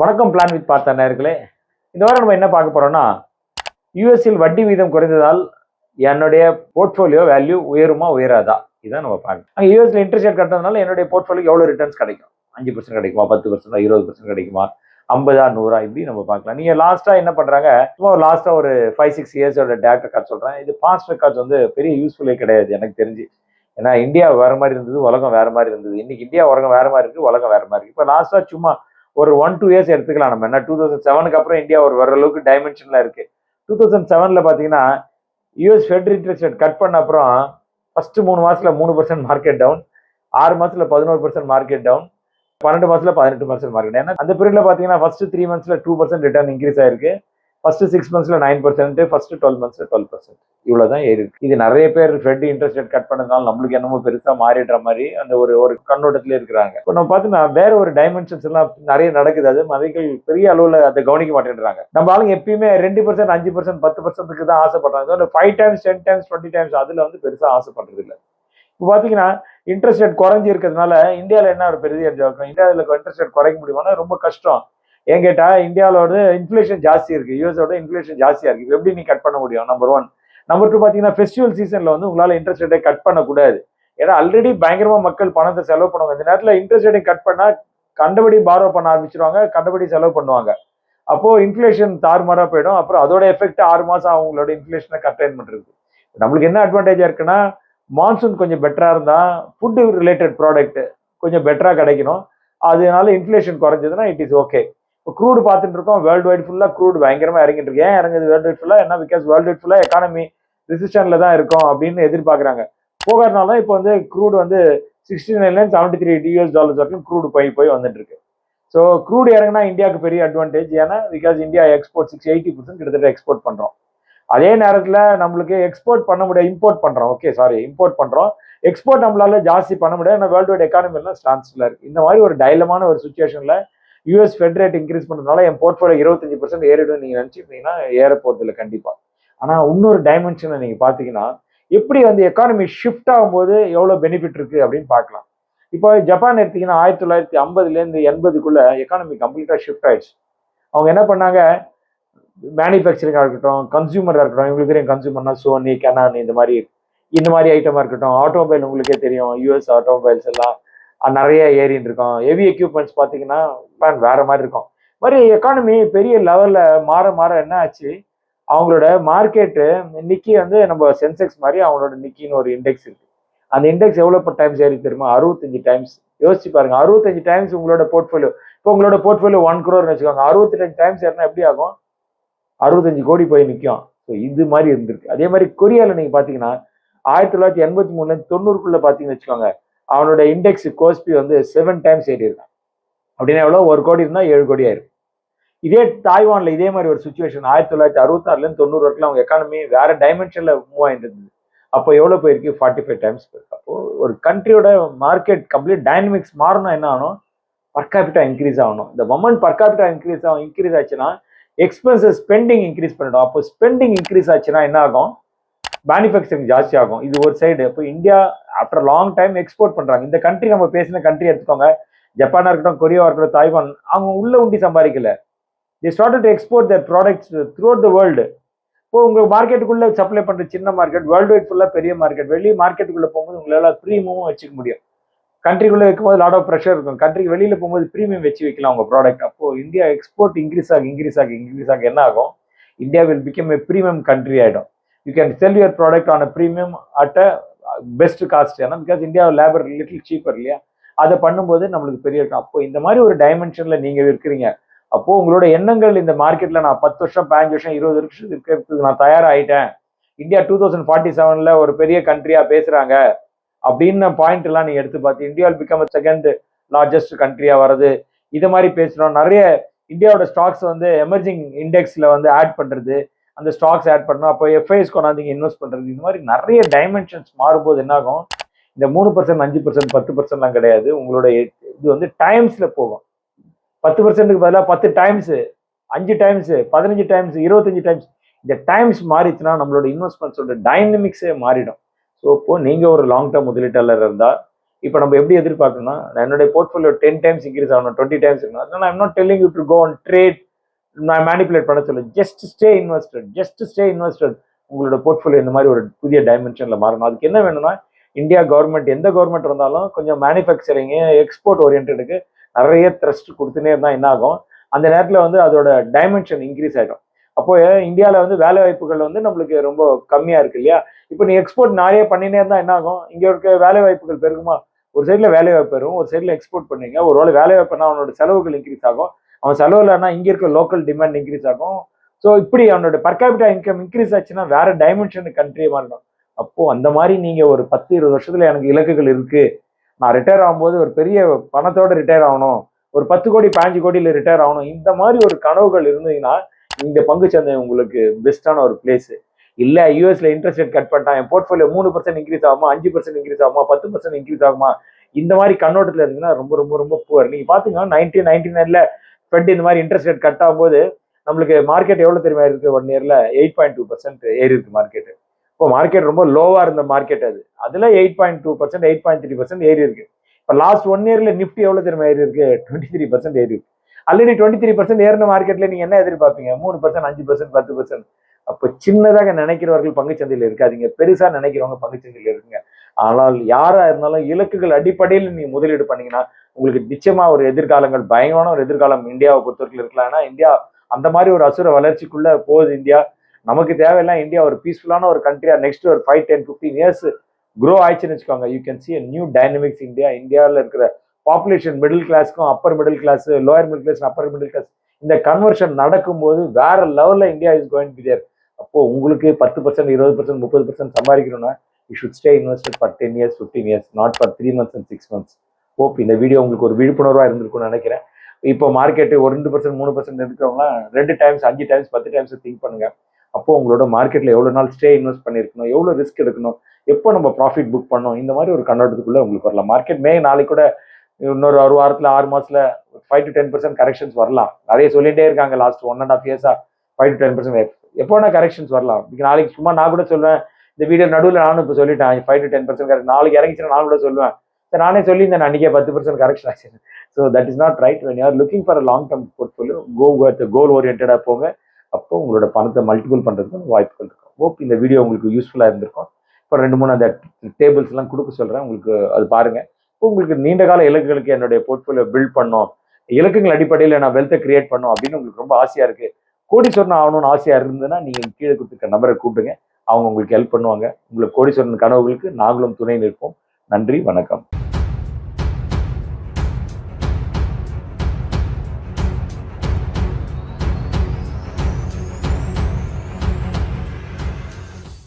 வணக்கம் plan with பார்த்தா நேயர்களே. இந்த வாரம் நம்ம என்ன பார்க்க போறோம்னா, யூஎஸ்இல் வட்டி வீதம் குறைந்ததால் என்னுடைய போர்ட்ஃபோலியோ வேல்யூ உயருமா உயராதா? இதான் நம்ம பார்க்கணும். அங்கே யூஎஸ்ல இன்ட்ரெஸ்ட் ரேட் கட்டுறதுனால என்னுடைய போர்ட்ஃபோலியோ எவ்வளவு ரிட்டர்ன்ஸ் கிடைக்கும்? 5% கிடைக்குமா, 10%, 20% கிடைக்குமா, 50 100 இப்படி நம்ம பார்க்கலாம். நீங்க லாஸ்டா என்ன பண்றாங்க, சும்மா லாஸ்டா ஒரு 5-6 இயர்ஸோட டேட் ரெக்கார்ட் சொல்றேன். இது பாஸ்ட் ரெக்கார்ட்ஸ் வந்து பெரிய யூஸ்ஃபுல்லே கிடையாது எனக்கு தெரிஞ்சு. ஏன்னா இந்தியா வேற மாதிரி இருந்தது, உலகம் வேற மாதிரி இருந்தது. இன்னைக்கு இந்தியா உலகம் வேற மாதிரி இருக்கு, உலகம் வேற மாதிரி இருக்கு. இப்போ லாஸ்டா சும்மா ஒரு 1-2 இயர்ஸ் எடுத்துக்கலாம். நம்ம என்ன 2007க்கு அப்புறம் இந்தியா ஒரு வர அளவுக்கு டைமென்ஷன்ல இருக்கு. 2007ல பாத்தீங்கன்னா US fed interest rate cut பண்ண அப்புறம் ஃபர்ஸ்ட் 3 மாசத்துல 3% மார்க்கெட் டவுன், 6 மாசத்துல 11% மார்க்கெட் டவுன், 12 மாசத்துல 18% மார்க்கெட். ஏன்னா அந்த பீரியட்ல பாத்தீங்கன்னா ஃபர்ஸ்ட் 3 மந்த்ஸ்ல 2% ரிட்டர்ன் இன்க்ரீஸ் ஆயிருக்கு, ஃபர்ஸ்ட் 6 மந்த்ஸ்ல 9%, ஃபர்ஸ்ட் 12 மந்த்ஸ்ல 12%. இவ்வளவுதான் ஏறி இருக்கு. இது நிறைய பேர் ஃபெட் இன்ட்ரெஸ்ட் ரேட் கட் பண்ணதுனால நம்மளுக்கு என்னமோ பெருசா மாறிடுற மாதிரி அந்த ஒரு கண்ணோட்டத்திலே இருக்கிறாங்க. இப்போ நம்ம பார்த்தோம்னா வேற ஒரு டைமென்ஷன்ஸ் எல்லாம் நிறைய நடக்குது. அது மதிகள் பெரிய அளவுல அதை கவனிக்க மாட்டேன்றாங்க. நம்ம ஆளுங்க எப்பயுமே 2%, 5%, 10%க்கு தான் ஆசைப்படுறாங்க. 5 டைம்ஸ், 10 டைம்ஸ், 20 டைம்ஸ் அதுல வந்து பெருசா ஆசைப்படுறது இல்லை. இப்போ பாத்தீங்கன்னா இன்ட்ரெஸ்ட் ரேட் குறைஞ்சி இருக்கிறதுனால இந்தியாவில் என்ன ஒரு பெரிய இருக்கும், இந்தியாவில் இன்ட்ரெஸ்ட் ரேட் குறைக்க முடியுமானா ரொம்ப கஷ்டம். ஏன் கேட்டா இந்தியாவோட இன்ஃபிளேஷன் ஜாஸ்தி இருக்கு, யூஎஸோட இன்ஃபிளேஷன் ஜாஸ்தியா இருக்கு. எப்படி நீ கட் பண்ண முடியும்? நம்பர் 1. நம்பர் 2 பாத்தீங்கன்னா ஃபெஸ்டிவல் சீசன்ல வந்து உங்களால இன்ட்ரெஸ்ட் ரேட்டை கட் பண்ணக்கூடாது. ஏன்னா ஆல்ரெடி பயங்கரமா மக்கள் பணத்தை செலவு பண்ணுவாங்க. இந்த நேரத்தில் இன்ட்ரெஸ்ட் ரேட்டை கட் பண்ணா கண்டபடி பாரோ பண்ண ஆரம்பிச்சிருவாங்க, கண்டபடி செலவு பண்ணுவாங்க. அப்போ இன்ஃபிளேஷன் தாறுமாறா போயிடும். அப்புறம் அதோட எஃபெக்ட் 6 மாசம் அவங்களோட இன்ஃபிளேஷனை கண்டெயின் பண்றது. நம்மளுக்கு என்ன அட்வான்டேஜா இருக்குன்னா, மான்சூன் கொஞ்சம் பெட்டரா இருந்தா ஃபுட் ரிலேட்டட் ப்ராடக்ட் கொஞ்சம் பெட்டரா கிடைக்கணும். அதனால இன்ஃபிளேஷன் குறைஞ்சதுன்னா இட் இஸ் ஓகே. இப்போ க்ரூட் பார்த்துட்டு இருக்கோம், வேர்ல்டு வைட் ஃபுல்லா க்ரூட் பயங்கரமா இறங்கிட்டு இருக்கு. ஏன் இறங்குது வேர்ல்டு வைட் ஃபுல்லா? என்ன பிகாஸ் வேர்ல்டு வைட் ஃபுல்லா எக்கானமி ரிசிஸ்டன்ல தான் இருக்கும் அப்படின்னு எதிர்பார்க்குறாங்க. போகிறதுனால இப்போ வந்து க்ரூட் வந்து 69-73 US டாலர்ஸ் வரைக்கும் க்ரூட் போய் வந்துட்டு இருக்கு. ஸோ க்ரூட் இறங்கினா இந்தியாவுக்கு பெரிய அட்வான்டேஜ். ஏன்னா பிகாஸ் இந்தியா எக்ஸ்போர்ட் 80% கிட்டத்தட்ட எக்ஸ்போர்ட் பண்றோம். அதே நேரத்தில் நம்மளுக்கு எக்ஸ்போர்ட் பண்ண முடியாது, இம்போர்ட் பண்றோம். இம்போர்ட் பண்றோம். எக்ஸ்போர்ட் நம்மளால ஜாஸ்தி பண்ண முடியாது. ஏன்னா வேர்ல்டு வைட் எக்கானமி எல்லாம் ஸ்டாண்ட்ஸ்ல இருக்கு. இந்த மாதிரி ஒரு டைலமான ஒரு சுச்சுவேஷன்ல யூஎஸ் ஃபெட் ரேட் இன்க்ரீஸ் பண்றதுனால என் போர்ட்ஃபோலியோ 25% ஏறிடும் நீங்க நினைச்சிருந்தீங்கன்னா ஏற போறது இல்லை கண்டிப்பா. ஆனா இன்னொரு டைமென்ஷனை நீங்க பாத்தீங்கன்னா எப்படி வந்து எக்கானமி ஷிஃப்ட் ஆகும்போது எவ்வளவு பெனிஃபிட் இருக்கு அப்படின்னு பார்க்கலாம். இப்போ ஜப்பான் எடுத்தீங்கன்னா 1950லேருந்து 80க்குள்ள எக்கானமி கம்ப்ளீட்டா ஷிஃப்ட் ஆயிடுச்சு. அவங்க என்ன பண்ணாங்க, மேனுஃபேக்சரிங்கா இருக்கட்டும், கன்சியூமரா இருக்கட்டும், இவங்களுக்கு தெரியும் கன்சியூமர்னா சோனி, கெனான் இந்த மாதிரி ஐட்டமா இருக்கட்டும், ஆட்டோமொபைல் உங்களுக்கே தெரியும், யூஎஸ் ஆட்டோமொபைல்ஸ் எல்லாம் நிறைய ஏறின்னு இருக்கும். ஹெவி எக்யூப்மெண்ட்ஸ் பார்த்தீங்கன்னா வேற மாதிரி இருக்கும். மாதிரி எக்கானமி பெரிய லெவல்ல மாற மாற என்ன ஆச்சு, அவங்களோட மார்க்கெட்டு நிக்கி வந்து நம்ம சென்செக்ஸ் மாதிரி அவங்களோட நிக்கின்னு ஒரு இண்டெக்ஸ் இருக்கு. அந்த இண்டெக்ஸ் எவ்வளவு டைம்ஸ் ஏறி தெரியுமா? 65 டைம்ஸ். யோசிச்சு பாருங்க, 65 டைம்ஸ் உங்களோட போர்ட்ஃபோலியோ. இப்போ உங்களோட போர்ட்ஃபோலியோ 1 crore வச்சுக்கோங்க, 65 டைம்ஸ் ஏறினா எப்படி ஆகும்? 65 கோடி போய் நிற்கும். ஸோ இது மாதிரி இருந்திருக்கு. அதே மாதிரி கொரியால நீங்க பாத்தீங்கன்னா 1983 90க்குள்ள பாத்தீங்கன்னு வச்சுக்கோங்க, அவனோட இண்டெக்ஸ் கோஸ்பி வந்து 7 டைம்ஸ் ஏறி இருக்கான். அப்படின்னா எவ்வளவு? 1 கோடி இருந்தா 7 கோடி ஆயிரும். இதே தாய்வான்ல இதே மாதிரி ஒரு சுச்சுவேஷன் 1966லேருந்து 90 வரைக்கும் அவங்க எக்கானமி வேற டைமென்ஷன்ல மூவ் ஆயிட்டு இருந்தது. அப்போ எவ்வளவு போயிருக்கு? 45 டைம்ஸ் போயிருக்கு. அப்போ ஒரு கண்ட்ரியோட மார்க்கெட் கம்ப்ளீட் டைனமிக்ஸ் மாறணும், என்ன ஆகணும்? பர் கேபிட்டா இன்க்ரீஸ் ஆகணும். இந்த மொமெண்ட் பர் கேபிட்டா இன்க்ரீஸ் ஆச்சுன்னா எக்ஸ்பென்சஸ் ஸ்பெண்டிங் இன்க்ரீஸ் பண்ணிடும். அப்போ ஸ்பெண்டிங் இன்க்ரீஸ் ஆச்சுன்னா என்ன ஆகும்? மேனுஃபேக்சரிங் ஜாஸ்தி ஆகும். இது ஒரு சைடு. இப்போ India after long time export பண்றாங்க. இந்த கண்ட்ரி நம்ம பேசின கண்ட்ரி எடுத்துக்கோங்க, ஜப்பானா இருக்கட்டும், கொரியாவா இருக்கட்டும், தாய்வான், அவங்க உள்ள உண்டி சம்பாதிக்கல. they started to export their products throughout the world. இப்போ உங்க மார்க்கெட்டுக்குள்ள சப்ளை பண்ற சின்ன மார்க்கெட் வேர்ல்டு வைட் ஃபுல்லா பெரிய மார்க்கெட். வெளியே மார்க்கெட்டுக்குள்ள போகும்போது உங்களால ப்ரீமியமும் வச்சுக்க முடியும். கண்ட்ரிக்குள்ள வைக்கும்போது லாட் ஆஃப் ப்ரெஷர் இருக்கும். கண்ட்ரிக்கு வெளியில போகும்போது ப்ரீமியம் வச்சு வைக்கலாம் உங்க ப்ராடக்ட். அப்போ இந்தியா எக்ஸ்போர்ட் இன்க்ரீஸ் ஆக என்ன ஆகும்? India will become a premium country ஆயிடும். You can sell your product on a premium at a best cost. ஏன்னா because India labour little cheaper இல்லையா? அதை பண்ணும்போது நம்மளுக்கு பெரிய இருக்கும். அப்போ இந்த மாதிரி ஒரு டைமென்ஷன்ல நீங்க இருக்கிறீங்க. அப்போ உங்களோட எண்ணங்கள் இந்த மார்க்கெட்ல நான் 10 வருஷம், 15 வருஷம், 20 வருஷம் இருக்கிறதுக்கு நான் தயாராயிட்டேன், இந்தியா 2047ல ஒரு பெரிய கண்ட்ரியா பேசுறாங்க அப்படின்னு பாயிண்ட் எல்லாம் நீங்க எடுத்து பார்த்து இந்தியா பிகம் செகண்ட் லார்ஜஸ்ட் கண்ட்ரியா வருது, இதை மாதிரி பேசுறோம். நிறைய இந்தியாவோட ஸ்டாக்ஸ் வந்து எமர்ஜிங் இண்டெக்ஸ்ல வந்து ஆட் பண்றது, அந்த ஸ்டாக்ஸ் ஆட் பண்ணணும். அப்போ எஃப்ஐஎஸ் கொண்டாந்து இன்வெஸ்ட் பண்றது, இந்த மாதிரி நிறைய டைமென்ஷன்ஸ் மாறும்போது என்ன ஆகும்? இந்த 3%, 5%, 10%லாம் கிடையாது. உங்களோட இது வந்து டைம்ஸ்ல போகும். 10%க்கு பதிலாக 10 டைம்ஸ், 5 டைம்ஸ், 15 டைம்ஸ், 25 டைம்ஸ். இந்த டைம்ஸ் மாறிச்சுன்னா நம்மளோட இன்வெஸ்ட்மெண்ட்ஸோட டைனமிக்ஸே மாறிடும். ஸோ இப்போ நீங்க ஒரு லாங் டேர்ம் முதலீட்டாளர் இருந்தா இப்போ நம்ம எப்படி எதிர்பார்க்கணும்னா என்னுடைய போர்ட்ஃபோலியோ 10 டைம்ஸ் இன்க்ரீஸ் ஆகணும், 20 டைம்ஸ் இருக்கணும். அதனால I'm not telling you to go and trade, நான் மேனிபுலேட் பண்ண சொல்ல. Just stay invested. உங்களோட போர்ட்ஃபோலியோ இந்த மாதிரி ஒரு புதிய டைமென்ஷன்ல மாறணும். அதுக்கு என்ன வேணும்னா இந்தியா கவர்மெண்ட், எந்த கவர்மெண்ட் இருந்தாலும் கொஞ்சம் மேனுஃபேக்சரிங்கு, எக்ஸ்போர்ட் ஓரியன்டுக்கு நிறைய த்ரஸ்ட் கொடுத்துனே இருந்தால் என்ன ஆகும், அந்த நேரத்தில் வந்து அதோட டைமென்ஷன் இன்க்ரீஸ் ஆகிடும். அப்போ இந்தியாவில் வந்து வேலை வாய்ப்புகள் வந்து நம்மளுக்கு ரொம்ப கம்மியாக இருக்கு இல்லையா. இப்போ நீ எக்ஸ்போர்ட் நிறைய பண்ணினே இருந்தால் என்ன ஆகும், இங்கே இருக்க வேலை வாய்ப்புகள் பெருகுமா? ஒரு சைடில் வேலை வாய்ப்பு பெறும், ஒரு சைடில் எக்ஸ்போர்ட் பண்ணுவீங்க. ஒரு வேலை வேலை வாய்ப்புனா அவனோட செலவுகள் இன்க்ரீஸ் ஆகும், அவன் செலவுலன்னா இங்கே இருக்க லோக்கல் டிமாண்ட் இன்க்ரீஸ் ஆகும். ஸோ இப்படி அவனோட பர் கேபிட்டா இன்கம் இன்க்ரீஸ் ஆச்சுன்னா வேற டைமென்ஷனுக்கு கண்ட்ரியே மாறிடும். அப்போ அந்த மாதிரி நீங்க ஒரு 10-20 வருஷத்துல எனக்கு இலக்குகள் இருக்கு, நான் ரிட்டையர் ஆகும்போது ஒரு பெரிய பணத்தோட ரிட்டையர் ஆகணும், ஒரு 10 கோடி 15 கோடியில ரிட்டையர் ஆகணும், இந்த மாதிரி ஒரு கனவுகள் இருந்தீங்கன்னா இந்த பங்கு சந்தை உங்களுக்கு பெஸ்டான ஒரு பிளேஸ். இல்ல யூஎஸ்ல இன்ட்ரெஸ்ட் ரேட் கட் பண்ணிட்டான், என் போர்ட்ஃபோலியோ 3% இன்க்ரீஸ் ஆகுமா, 5% இன்க்ரீஸ் ஆகுமா, 10% இன்க்ரீஸ் ஆகுமா, இந்த மாதிரி கண்ணோட்டத்தில் இருந்தீங்கன்னா ரொம்ப ரொம்ப ரொம்ப புவர். நீங்க பாத்தீங்கன்னா 1999ல ஃபெட் இந்த மாதிரி இன்ட்ரெஸ்ட் ரேட் கட் ஆகும்போது நம்மளுக்கு மார்க்கெட் எவ்வளவு தெரியுமா இருக்கு, 1 இயர்ல 8.2% ஏறி இருக்கு மார்க்கெட். இப்போ மார்க்கெட் ரொம்ப லோவா இருந்த மார்க்கெட் அதுல 8.2%, 8.3% ஏறி இருக்கு. இப்போ லாஸ்ட் 1 இயர்ல நிப்டி எவ்வளவு தெரியுமா ஏறி இருக்கு, 23% ஏறி இருக்கு. ஆல்ரெடி 23% ஏறின மார்க்கெட்ல நீங்க என்ன எதிர்பார்ப்பீங்க, 3%, 5%, 10%. அப்போ சின்னதாக நினைக்கிறவர்கள் பங்குச்சந்தையில் இருக்காதீங்க, பெருசா நினைக்கிறவங்க பங்குச்சந்தையில் இருக்குங்க. ஆனால் யாரா இருந்தாலும் இலக்குகள் அடிப்படையில் நீங்க முதலீடு பண்ணீங்கன்னா உங்களுக்கு நிச்சயமா ஒரு எதிர்காலங்கள், பயங்கரமான ஒரு எதிர்காலம் இந்தியாவை பொறுத்தவரைக்கும் இருக்கலாம். ஏன்னா இந்தியா அந்த மாதிரி ஒரு அசுர வளர்ச்சிக்குள்ள போகுது இந்தியா. நமக்கு தேவையெல்லாம் இந்தியா ஒரு பீஸ்ஃபுல்லான ஒரு கண்ட்ரியா நெக்ஸ்ட் ஒரு 5, 10, 15 இயர்ஸ் க்ரோ ஆயிடுச்சுன்னு வச்சுக்கோங்க. You can see a new dynamics India. இந்தியாவில் இருக்கிற பாப்புலேஷன் மிடில் கிளாஸ்க்கும் upper middle class, lower middle class, upper middle class, இந்த கன்வர்ஷன் நடக்கும்போது வேற லெவல்ல India is going to there. அப்போ உங்களுக்கு 10%, 20%, 30% சம்பாதிக்கணும்னா you should stay invested for 10 years, 15 years, not for 3 months and 6 months. Hope இந்த வீடியோ உங்களுக்கு ஒரு விழிப்புணர்வா இருந்திருக்கும்னு நினைக்கிறேன். இப்போ மார்க்கெட்டு ஒரு 2%, 3% இருக்கிறவங்களாம் 2 டைம்ஸ், 5 டைம்ஸ், 10 டைம்ஸ் திங்க் பண்ணுங்க. அப்போ உங்களோட மார்க்கெட்ல எவ்வளவு நாள் ஸ்டே இன்வெஸ்ட் பண்ணிருக்கணும், எவ்வளவு ரிஸ்க் எடுக்கணும், எப்போ நம்ம ப்ராஃபிட் புக் பண்ணணும், இந்த மாதிரி ஒரு கண்ணோட்டத்துக்குள்ள உங்களுக்கு வரலாம். மார்க்கெட் நாளைக்கு கூட இன்னொரு 1 வாரத்துல 6 மாசத்துல 5 to 10% கரெக்ஷன்ஸ் வரலாம். நிறைய சொல்லிட்டே இருக்காங்க லாஸ்ட் 1.5 இயர்ஸா 5 to 10%. எப்போனா கரெக்ஷன்ஸ் வரலாம். நாளைக்கு சும்மா நான் கூட சொல்லுவேன், இந்த வீடியோ நடுவில் நானும் இப்போ சொல்லிட்டேன் 5 to 10% கரெக்ட், நாளைக்கு இறங்கிச்சுன்னா நான் கூட சொல்லுவேன், நானே சொல்லியிருந்தேன் அன்றைக்கே 10% கரெக்ஷன் ஆச்சு. So that is not right. When you are looking for a long term portfolio, goal ஓரியன்டாக போங்க. அப்போ உங்களோட பணத்தை மல்டிபிள் பண்ணுறதுக்கு வாய்ப்புகள் இருக்கும். ஹோப் இந்த வீடியோ உங்களுக்கு யூஸ்ஃபுல்லாக இருந்திருக்கும். இப்போ 2-3 அந்த டேபிள்ஸ் எல்லாம் கொடுக்க சொல்கிறேன், உங்களுக்கு அது பாருங்க. இப்போ உங்களுக்கு நீண்ட கால இலக்குகளுக்கு என்னுடைய போர்ட்ஃபோலியோ பில்ட் பண்ணோம், இலக்குகள் அடிப்படையில் நான் வெல்த்தை கிரியேட் பண்ணோம் அப்படின்னு உங்களுக்கு ரொம்ப ஆசையாக இருக்கு, கோடீஸ்வரன் ஆகணும்னு ஆசையாக இருந்ததுன்னா நீங்கள் கீழே கொடுத்துருக்க நம்பரை கூப்பிடுங்க, அவங்க உங்களுக்கு ஹெல்ப் பண்ணுவாங்க. உங்களுக்கு கோடீஸ்வரன் கனவுகளுக்கு நாங்களும் துணை நிற்போம். நன்றி, வணக்கம்.